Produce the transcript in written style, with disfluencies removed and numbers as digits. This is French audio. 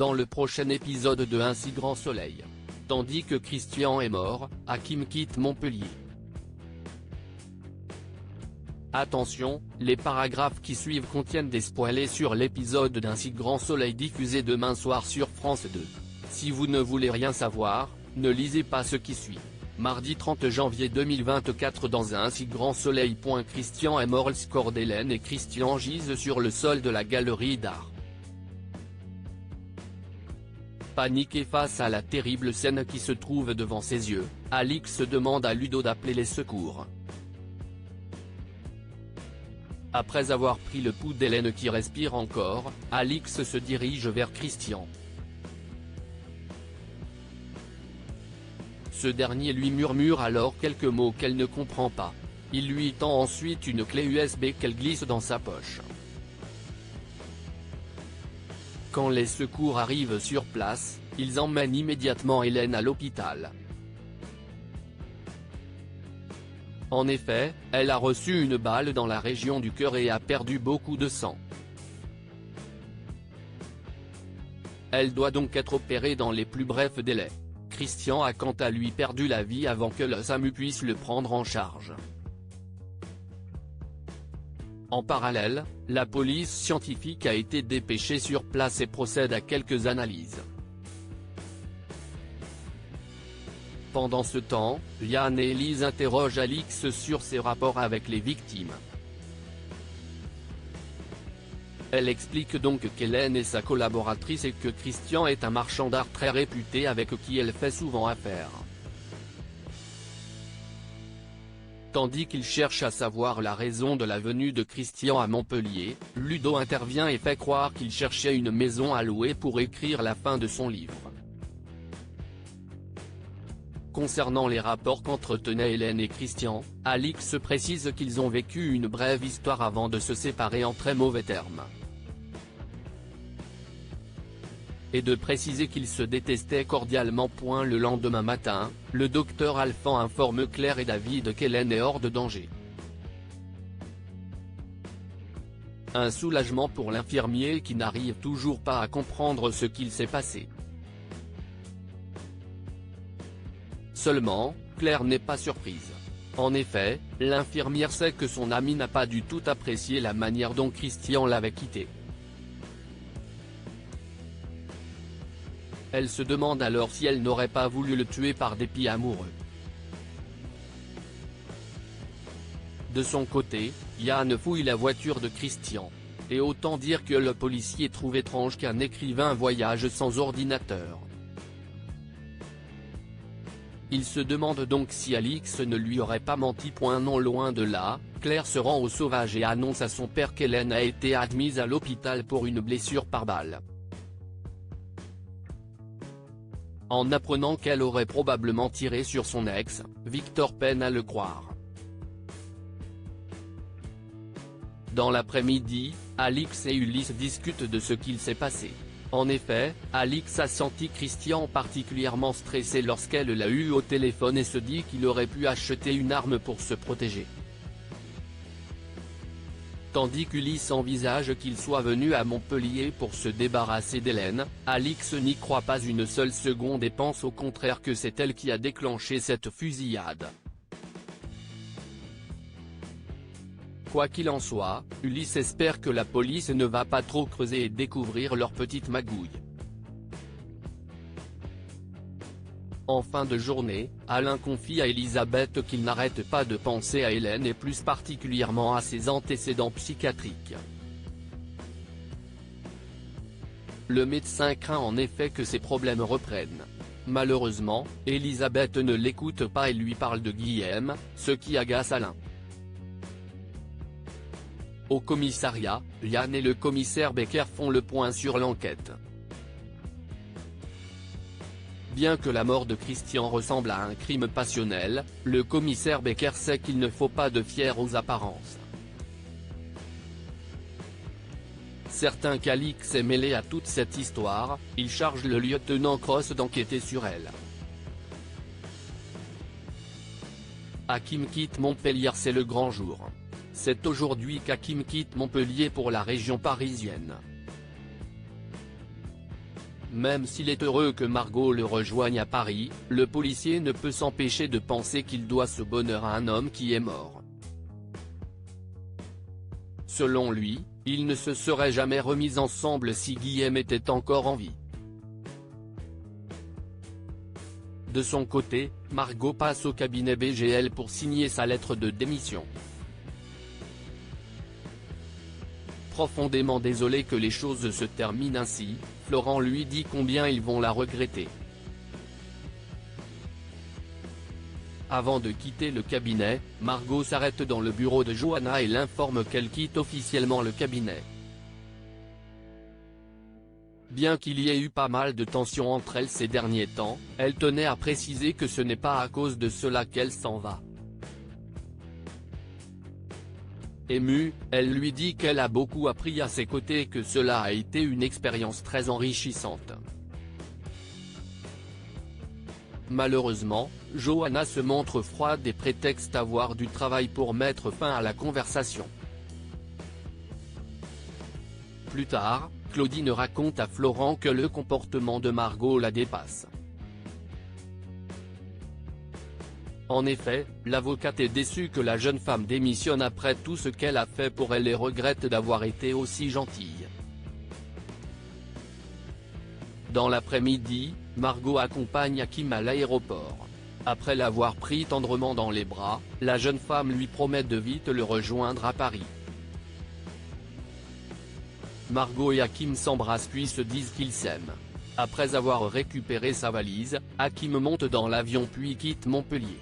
dans le prochain épisode de Un si grand soleil. Tandis que Christian est mort, Hakim quitte Montpellier. Attention, les paragraphes qui suivent contiennent des spoilers sur l'épisode d'Un si grand soleil diffusé demain soir sur France 2. Si vous ne voulez rien savoir, ne lisez pas ce qui suit. Mardi 30 janvier 2024 dans Un si grand soleil. Christian est mort. Le score d'Hélène et Christian gisent sur le sol de la galerie d'art. Paniqué face à la terrible scène qui se trouve devant ses yeux, Alix demande à Ludo d'appeler les secours. Après avoir pris le pouls d'Hélène qui respire encore, Alix se dirige vers Christian. Ce dernier lui murmure alors quelques mots qu'elle ne comprend pas. Il lui tend ensuite une clé USB qu'elle glisse dans sa poche. Quand les secours arrivent sur place, ils emmènent immédiatement Hélène à l'hôpital. En effet, elle a reçu une balle dans la région du cœur et a perdu beaucoup de sang. Elle doit donc être opérée dans les plus brefs délais. Christian a quant à lui perdu la vie avant que le SAMU puisse le prendre en charge. En parallèle, la police scientifique a été dépêchée sur place et procède à quelques analyses. Pendant ce temps, Yann et Elise interrogent Alix sur ses rapports avec les victimes. Elle explique donc qu'Hélène est sa collaboratrice et que Christian est un marchand d'art très réputé avec qui elle fait souvent affaire. Tandis qu'il cherche à savoir la raison de la venue de Christian à Montpellier, Ludo intervient et fait croire qu'il cherchait une maison à louer pour écrire la fin de son livre. Concernant les rapports qu'entretenaient Hélène et Christian, Alix précise qu'ils ont vécu une brève histoire avant de se séparer en très mauvais termes. Et de préciser qu'ils se détestaient cordialement. Le lendemain matin, le docteur Alphand informe Claire et David qu'Hélène est hors de danger. Un soulagement pour l'infirmier qui n'arrive toujours pas à comprendre ce qu'il s'est passé. Seulement, Claire n'est pas surprise. En effet, l'infirmière sait que son amie n'a pas du tout apprécié la manière dont Christian l'avait quittée. Elle se demande alors si elle n'aurait pas voulu le tuer par dépit amoureux. De son côté, Yann fouille la voiture de Christian. Et autant dire que le policier trouve étrange qu'un écrivain voyage sans ordinateur. Il se demande donc si Alix ne lui aurait pas menti. Non, loin de là, Claire se rend au sauvage et annonce à son père qu'Hélène a été admise à l'hôpital pour une blessure par balle. En apprenant qu'elle aurait probablement tiré sur son ex, Victor peine à le croire. Dans l'après-midi, Alix et Ulysse discutent de ce qu'il s'est passé. En effet, Alix a senti Christian particulièrement stressé lorsqu'elle l'a eu au téléphone et se dit qu'il aurait pu acheter une arme pour se protéger. Tandis qu'Ulysse envisage qu'il soit venu à Montpellier pour se débarrasser d'Hélène, Alix n'y croit pas une seule seconde et pense au contraire que c'est elle qui a déclenché cette fusillade. Quoi qu'il en soit, Ulysse espère que la police ne va pas trop creuser et découvrir leur petite magouille. En fin de journée, Alain confie à Elisabeth qu'il n'arrête pas de penser à Hélène et plus particulièrement à ses antécédents psychiatriques. Le médecin craint en effet que ces problèmes reprennent. Malheureusement, Elisabeth ne l'écoute pas et lui parle de Guillaume, ce qui agace Alain. Au commissariat, Yann et le commissaire Becker font le point sur l'enquête. Bien que la mort de Christian ressemble à un crime passionnel, le commissaire Becker sait qu'il ne faut pas de fier aux apparences. Certain qu'Alix est mêlé à toute cette histoire, il charge le lieutenant Cross d'enquêter sur elle. Hakim quitte Montpellier. C'est le grand jour. C'est aujourd'hui qu'Hakim quitte Montpellier pour la région parisienne. Même s'il est heureux que Margot le rejoigne à Paris, le policier ne peut s'empêcher de penser qu'il doit ce bonheur à un homme qui est mort. Selon lui, ils ne se seraient jamais remis ensemble si Guillaume était encore en vie. De son côté, Margot passe au cabinet BGL pour signer sa lettre de démission. Profondément désolé que les choses se terminent ainsi, Florent lui dit combien ils vont la regretter. Avant de quitter le cabinet, Margot s'arrête dans le bureau de Johanna et l'informe qu'elle quitte officiellement le cabinet. Bien qu'il y ait eu pas mal de tensions entre elles ces derniers temps, elle tenait à préciser que ce n'est pas à cause de cela qu'elle s'en va. Émue, elle lui dit qu'elle a beaucoup appris à ses côtés et que cela a été une expérience très enrichissante. Malheureusement, Johanna se montre froide et prétexte avoir du travail pour mettre fin à la conversation. Plus tard, Claudine raconte à Florent que le comportement de Margot la dépasse. En effet, l'avocate est déçue que la jeune femme démissionne après tout ce qu'elle a fait pour elle et regrette d'avoir été aussi gentille. Dans l'après-midi, Margot accompagne Hakim à l'aéroport. Après l'avoir pris tendrement dans les bras, la jeune femme lui promet de vite le rejoindre à Paris. Margot et Hakim s'embrassent puis se disent qu'ils s'aiment. Après avoir récupéré sa valise, Hakim monte dans l'avion puis quitte Montpellier.